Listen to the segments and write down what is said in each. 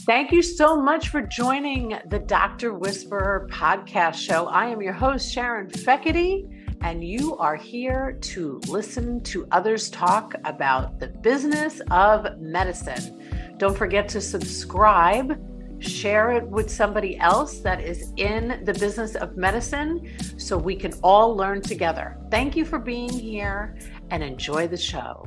Thank you so much for joining the Dr. Whisperer podcast show. I am your host, Sharon Feckety, and you are here to listen to others talk about the business of medicine. Don't forget to subscribe, share it with somebody else that is in the business of medicine so we can all learn together. Thank you for being here and enjoy the show.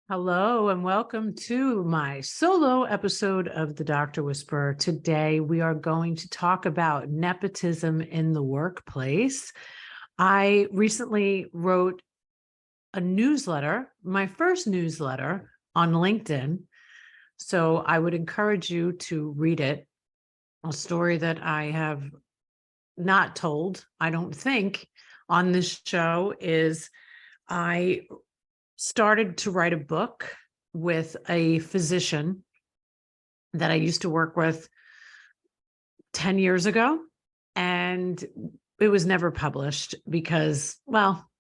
Hello and welcome to my solo episode of the Dr. Whisperer. Today we are going to talk about nepotism in the workplace. I recently wrote a newsletter, my first newsletter on LinkedIn. So I would encourage you to read it. A story that I have not told, I don't think, on this show is I started to write a book with a physician that I used to work with 10 years ago. And it was never published because, well,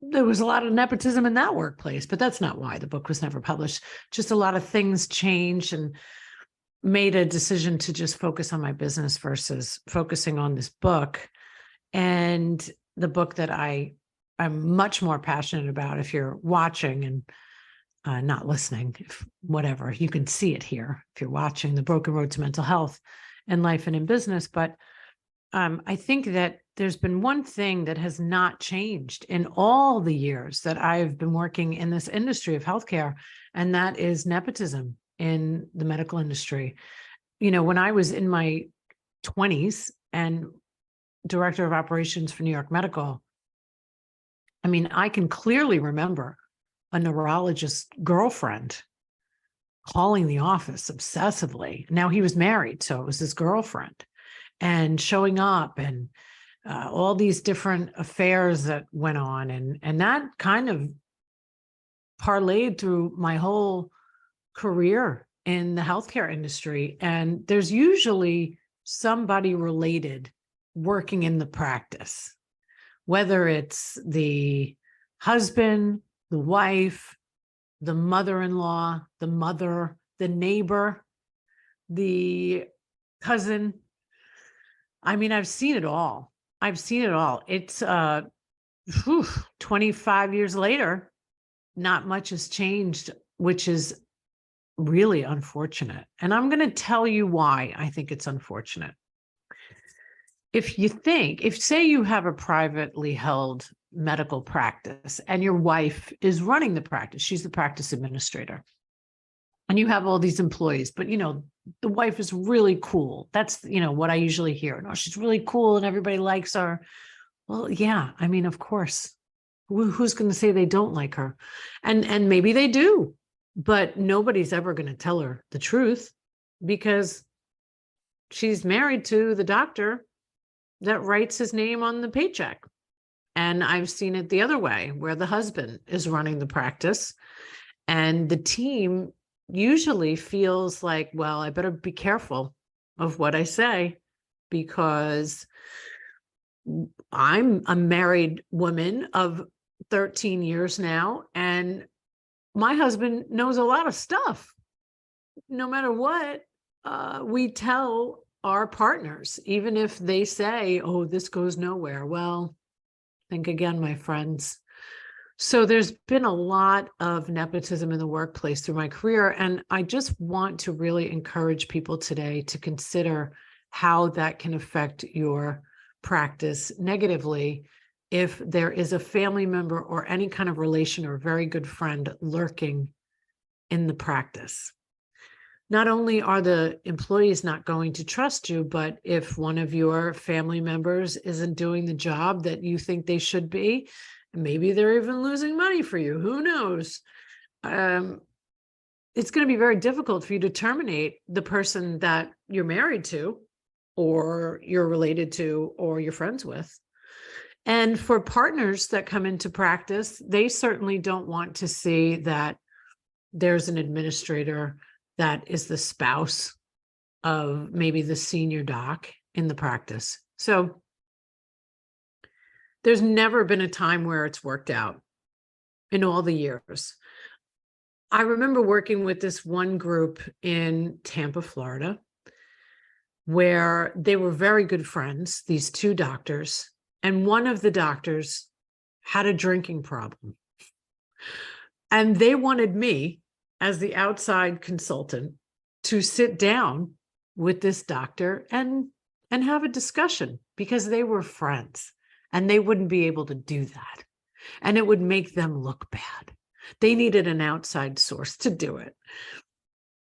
there was a lot of nepotism in that workplace, but that's not why the book was never published. Just a lot of things changed and made a decision to just focus on my business versus focusing on this book. And the book that I'm much more passionate about, if you're watching and not listening, whatever, you can see it here if you're watching, The Broken Road to Mental Health in Life and in Business. But I think that there's been one thing that has not changed in all the years that I've been working in this industry of healthcare, and that is nepotism in the medical industry. You know, when I was in my 20s and director of operations for New York Medical, I mean, I can clearly remember a neurologist's girlfriend calling the office obsessively. Now he was married, so it was his girlfriend, and showing up and all these different affairs that went on. And that kind of parlayed through my whole career in the healthcare industry. And there's usually somebody related working in the practice, whether it's the husband, the wife, the mother-in-law, the mother, the neighbor, the cousin. I mean, I've seen it all. It's 25 years later, not much has changed, which is really unfortunate. And I'm going to tell you why I think it's unfortunate. If say you have a privately held medical practice and your wife is running the practice, she's the practice administrator, and you have all these employees, but the wife is really cool. That's, what I usually hear. No, she's really cool and everybody likes her. Well, yeah, I mean, of course, who's going to say they don't like her? And maybe they do, but nobody's ever going to tell her the truth because she's married to the doctor that writes his name on the paycheck. And I've seen it the other way, where the husband is running the practice and the team usually feels like, well, I better be careful of what I say because I'm a married woman of 13 years now, and my husband knows a lot of stuff. No matter what, we tell our partners, even if they say, oh, this goes nowhere. Well, think again, my friends. So there's been a lot of nepotism in the workplace through my career. And I just want to really encourage people today to consider how that can affect your practice negatively if there is a family member or any kind of relation or a very good friend lurking in the practice. Not only are the employees not going to trust you, but if one of your family members isn't doing the job that you think they should be, maybe they're even losing money for you, who knows? It's going to be very difficult for you to terminate the person that you're married to or you're related to or you're friends with. And for partners that come into practice, they certainly don't want to see that there's an administrator that is the spouse of maybe the senior doc in the practice. So there's never been a time where it's worked out in all the years. I remember working with this one group in Tampa, Florida, where they were very good friends, these two doctors, and one of the doctors had a drinking problem. And they wanted me, as the outside consultant, to sit down with this doctor and have a discussion, because they were friends and they wouldn't be able to do that. And it would make them look bad. They needed an outside source to do it.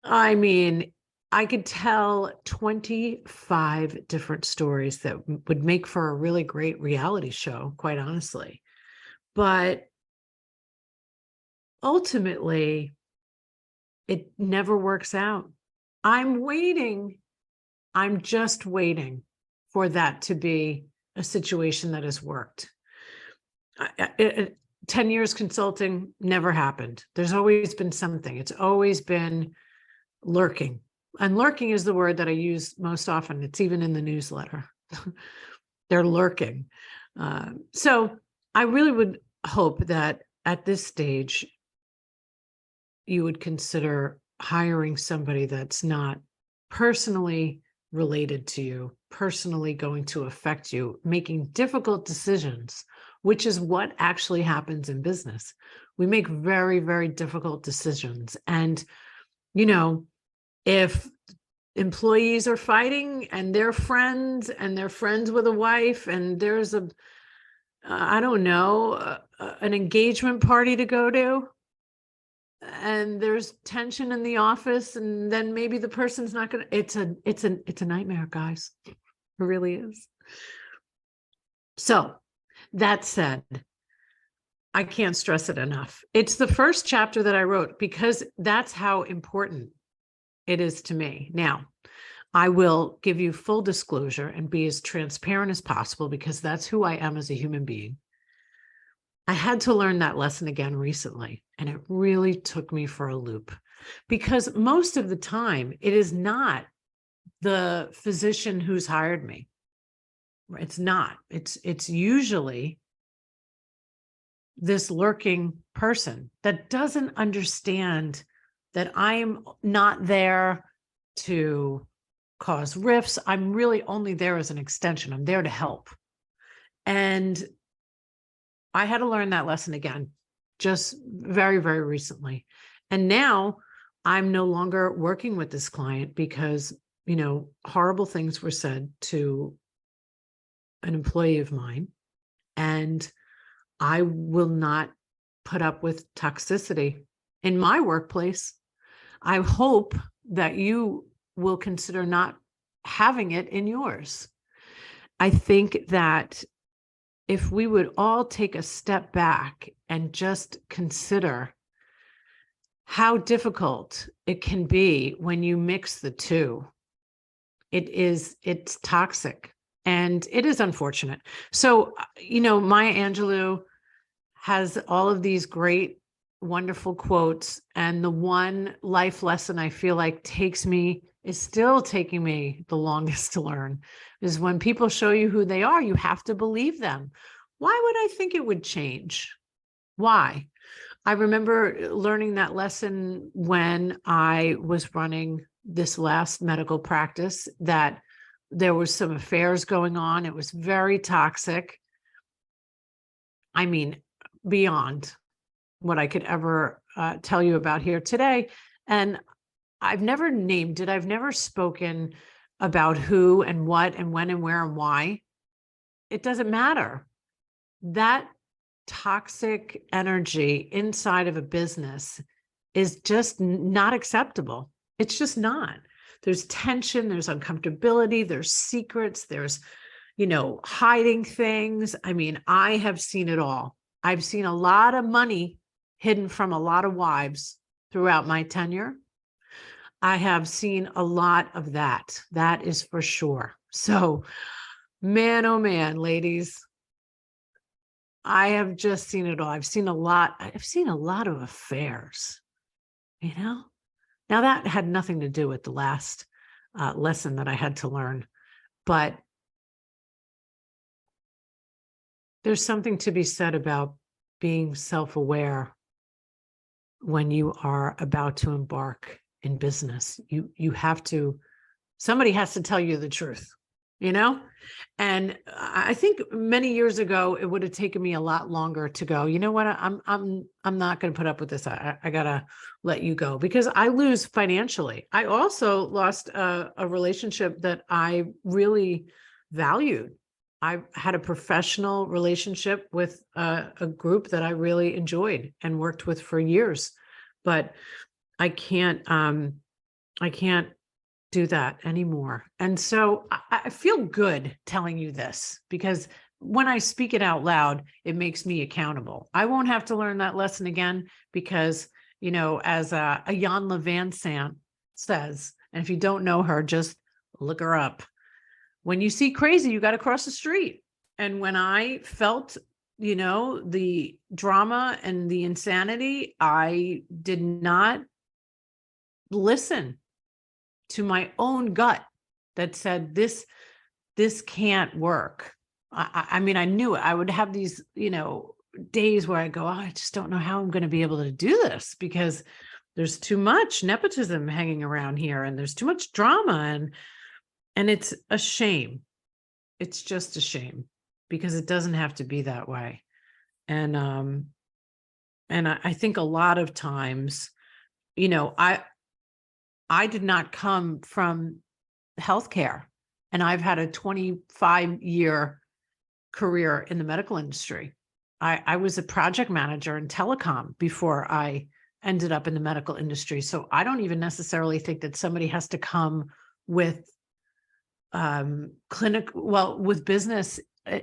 I mean, I could tell 25 different stories that would make for a really great reality show, quite honestly. But ultimately, it never works out. I'm just waiting for that to be a situation that has worked. 10 years consulting never happened. There's always been something. It's always been lurking. And lurking is the word that I use most often. It's even in the newsletter. They're lurking. So I really would hope that at this stage, you would consider hiring somebody that's not personally related to you, personally going to affect you, making difficult decisions, which is what actually happens in business. We make very, very difficult decisions. And, if employees are fighting and they're friends with a wife, and there's I don't know, an engagement party to go to, and there's tension in the office, and then maybe the person's not going to, it's a nightmare, guys. It really is. So that said, I can't stress it enough. It's the first chapter that I wrote because that's how important it is to me. Now, I will give you full disclosure and be as transparent as possible, because that's who I am as a human being. I had to learn that lesson again recently, and it really took me for a loop, because most of the time it is not the physician who's hired me. It's not. It's usually this lurking person that doesn't understand that I am not there to cause rifts. I'm really only there as an extension. I'm there to help. And I had to learn that lesson again, just very, very recently. And now I'm no longer working with this client because, horrible things were said to an employee of mine. And I will not put up with toxicity in my workplace. I hope that you will consider not having it in yours. I think that if we would all take a step back and just consider how difficult it can be when you mix the two, it's toxic and it is unfortunate. So, Maya Angelou has all of these great, wonderful quotes. And the one life lesson I feel like is still taking me the longest to learn, is when people show you who they are, you have to believe them. Why would I think it would change? Why? I remember learning that lesson when I was running this last medical practice, that there was some affairs going on. It was very toxic. I mean, beyond what I could ever tell you about here today. And I've never named it. I've never spoken about who and what and when and where and why. It doesn't matter. That toxic energy inside of a business is just not acceptable. It's just not. There's tension, there's uncomfortability, there's secrets, there's, hiding things. I mean, I have seen it all. I've seen a lot of money hidden from a lot of wives throughout my tenure. I have seen a lot of that. That is for sure. So, man, oh man, ladies, I have just seen it all. I've seen a lot of affairs, Now that had nothing to do with the last lesson that I had to learn, but there's something to be said about being self-aware when you are about to embark in business. You have to, somebody has to tell you the truth, you know? And I think many years ago, it would have taken me a lot longer to go, you know what, I'm not going to put up with this. I gotta let you go, because I lose financially. I also lost a relationship that I really valued. I had a professional relationship with a group that I really enjoyed and worked with for years, but I can't do that anymore. And so I feel good telling you this, because when I speak it out loud, it makes me accountable. I won't have to learn that lesson again, because, you know, as a Jan Van Sant says, and if you don't know her, just look her up. When you see crazy, you got to cross the street. And when I felt, you know, the drama and the insanity, I did not listen to my own gut that said, this can't work. I mean, I knew it. I would have these, you know, days where I go, oh, I just don't know how I'm going to be able to do this, because there's too much nepotism hanging around here, and there's too much drama, and it's a shame. It's just a shame, because it doesn't have to be that way. And I think a lot of times, you know, I did not come from healthcare, and I've had a 25-year career in the medical industry. I was a project manager in telecom before I ended up in the medical industry. So I don't even necessarily think that somebody has to come with with business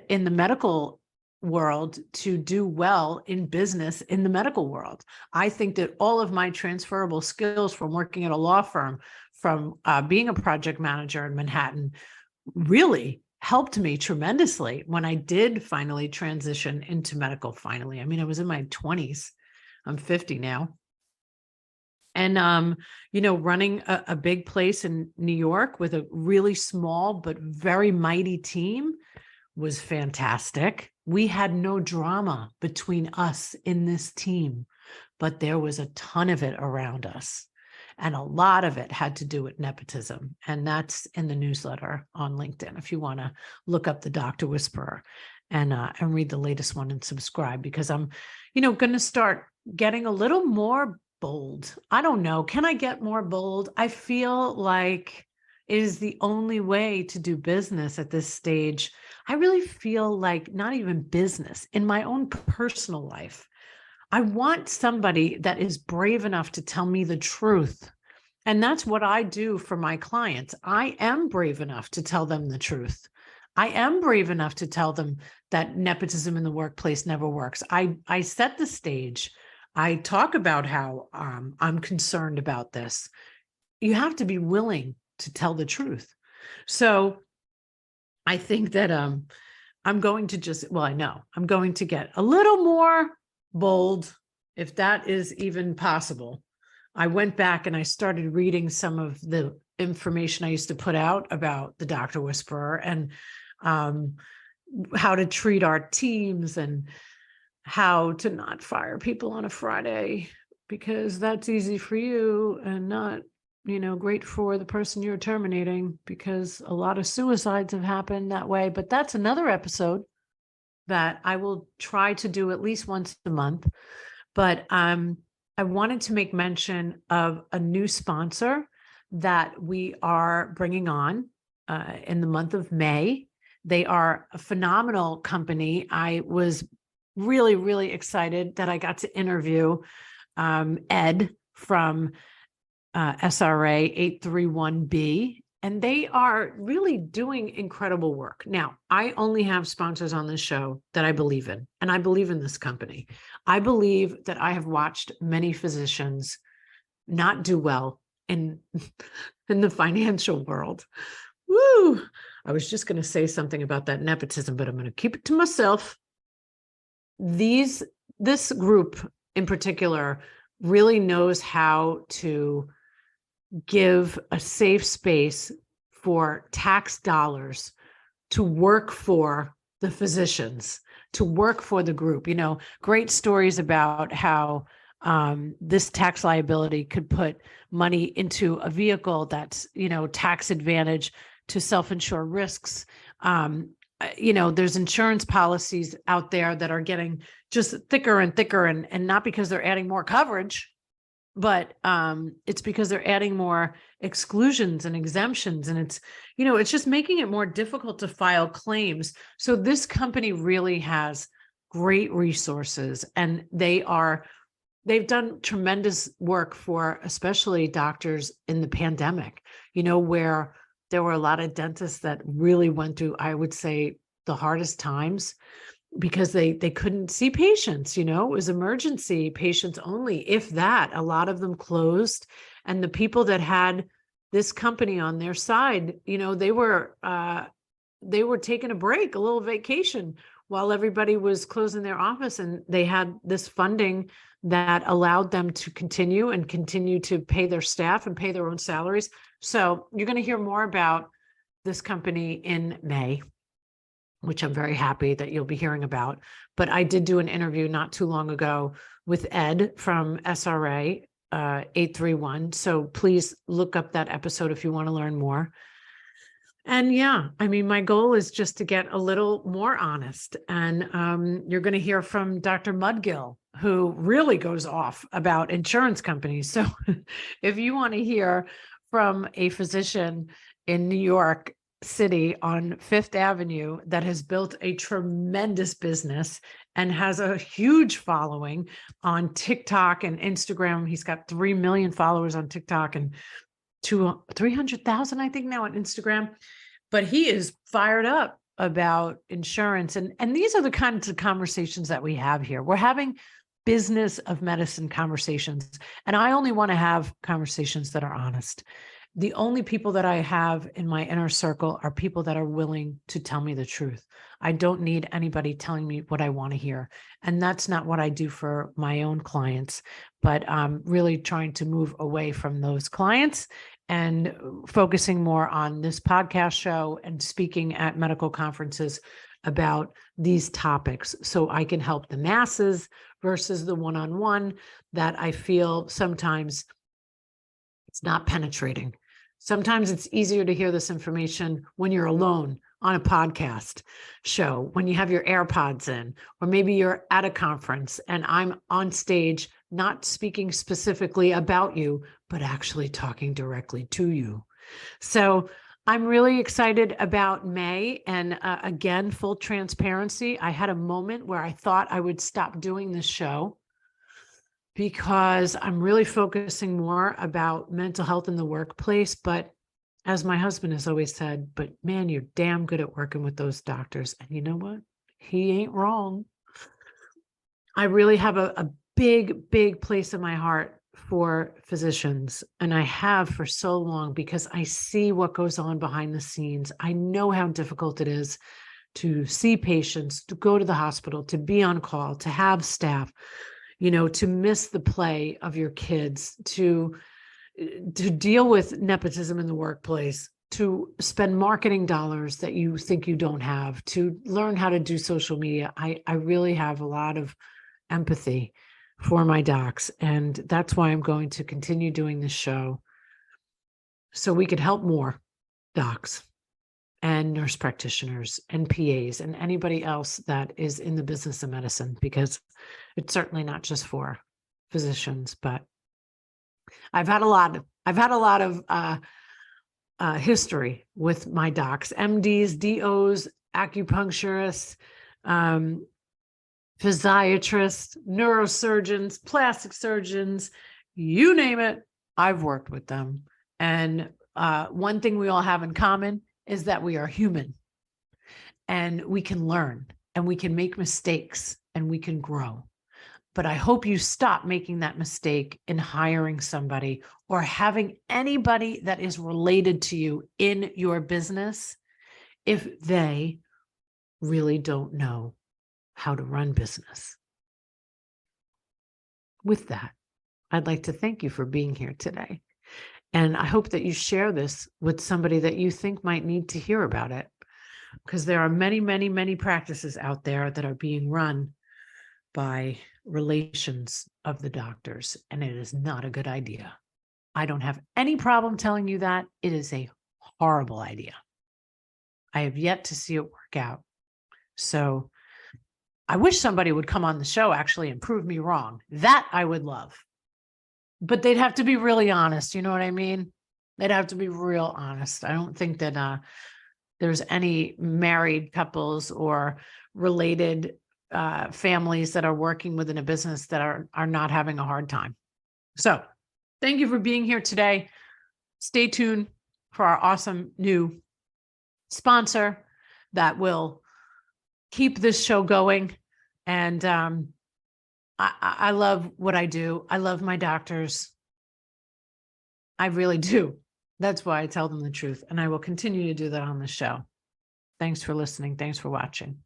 in the medical world to do well in business in the medical world. I think that all of my transferable skills from working at a law firm, from being a project manager in Manhattan, really helped me tremendously when I did finally transition into medical. Finally, I mean, I was in my 20s. I'm 50 now. And, you know, running a big place in New York with a really small but very mighty team was fantastic. We had no drama between us in this team, but there was a ton of it around us. And a lot of it had to do with nepotism. And that's in the newsletter on LinkedIn, if you want to look up the Dr. Whisperer and read the latest one and subscribe, because I'm, you know, going to start getting a little more bold. I don't know. Can I get more bold? I feel like it is the only way to do business at this stage. I really feel like not even business, in my own personal life, I want somebody that is brave enough to tell me the truth. And that's what I do for my clients. I am brave enough to tell them the truth. I am brave enough to tell them that nepotism in the workplace never works. I set the stage. I talk about how I'm concerned about this. You have to be willing to tell the truth. So I think that I'm going to just, well, I know I'm going to get a little more bold, if that is even possible. I went back and I started reading some of the information I used to put out about the Dr. Whisperer, and how to treat our teams, and how to not fire people on a Friday, because that's easy for you and not, you know, great for the person you're terminating, because a lot of suicides have happened that way. But that's another episode that I will try to do at least once a month. But I wanted to make mention of a new sponsor that we are bringing on in the month of May. They are a phenomenal company. I was really, really excited that I got to interview Ed from SRA 831B, and they are really doing incredible work. Now, I only have sponsors on this show that I believe in, and I believe in this company. I believe that I have watched many physicians not do well in the financial world. Woo! I was just going to say something about that nepotism, but I'm going to keep it to myself. This group in particular really knows how to give a safe space for tax dollars to work for the physicians, to work for the group. You know, great stories about how this tax liability could put money into a vehicle that's, tax advantage to self-insure risks. There's insurance policies out there that are getting just thicker and thicker, and not because they're adding more coverage, but it's because they're adding more exclusions and exemptions, and it's just making it more difficult to file claims. So this company really has great resources, and they've done tremendous work for especially doctors in the pandemic, where there were a lot of dentists that really went through, I would say, the hardest times, because they couldn't see patients. It was emergency patients only, if that. A lot of them closed, and the people that had this company on their side, they were taking a break, a little vacation, while everybody was closing their office, and they had this funding that allowed them to continue to pay their staff and pay their own salaries. So you're going to hear more about this company in May, which I'm very happy that you'll be hearing about. But I did do an interview not too long ago with Ed from SRA 831. So please look up that episode if you want to learn more. And yeah, my goal is just to get a little more honest. And you're going to hear from Dr. Mudgill, who really goes off about insurance companies. So if you want to hear from a physician in New York City on Fifth Avenue that has built a tremendous business and has a huge following on TikTok and Instagram, he's got 3 million followers on TikTok and 300,000, I think, now on Instagram. But he is fired up about insurance. And these are the kinds of conversations that we have here. We're having business of medicine conversations. And I only want to have conversations that are honest. The only people that I have in my inner circle are people that are willing to tell me the truth. I don't need anybody telling me what I want to hear. And that's not what I do for my own clients, but I'm really trying to move away from those clients and focusing more on this podcast show and speaking at medical conferences about these topics, so I can help the masses versus the one-on-one that I feel sometimes it's not penetrating. Sometimes it's easier to hear this information when you're alone on a podcast show, when you have your AirPods in, or maybe you're at a conference and I'm on stage, not speaking specifically about you, but actually talking directly to you. So I'm really excited about May. And again, full transparency, I had a moment where I thought I would stop doing this show because I'm really focusing more about mental health in the workplace. But as my husband has always said, but man, you're damn good at working with those doctors. And you know what? He ain't wrong. I really have a big, big place in my heart for physicians. And I have for so long, because I see what goes on behind the scenes. I know how difficult it is to see patients, to go to the hospital, to be on call, to have staff, to miss the play of your kids, to deal with nepotism in the workplace, to spend marketing dollars that you think you don't have, to learn how to do social media. I really have a lot of empathy for my docs. And that's why I'm going to continue doing this show, so we could help more docs and nurse practitioners and PAs and anybody else that is in the business of medicine, because it's certainly not just for physicians. But I've had a lot of history with my docs, MDs, DOs, acupuncturists, physiatrists, neurosurgeons, plastic surgeons, you name it, I've worked with them. And one thing we all have in common is that we are human, and we can learn, and we can make mistakes, and we can grow. But I hope you stop making that mistake in hiring somebody or having anybody that is related to you in your business if they really don't know how to run business. With that, I'd like to thank you for being here today. And I hope that you share this with somebody that you think might need to hear about it, because there are many, many, many practices out there that are being run by relations of the doctors, and it is not a good idea. I don't have any problem telling you that. It is a horrible idea. I have yet to see it work out. So I wish somebody would come on the show actually and prove me wrong. That I would love. But they'd have to be really honest. You know what I mean? They'd have to be real honest. I don't think that there's any married couples or related families that are working within a business that are not having a hard time. So thank you for being here today. Stay tuned for our awesome new sponsor that will keep this show going. And I love what I do. I love my doctors. I really do. That's why I tell them the truth. And I will continue to do that on the show. Thanks for listening. Thanks for watching.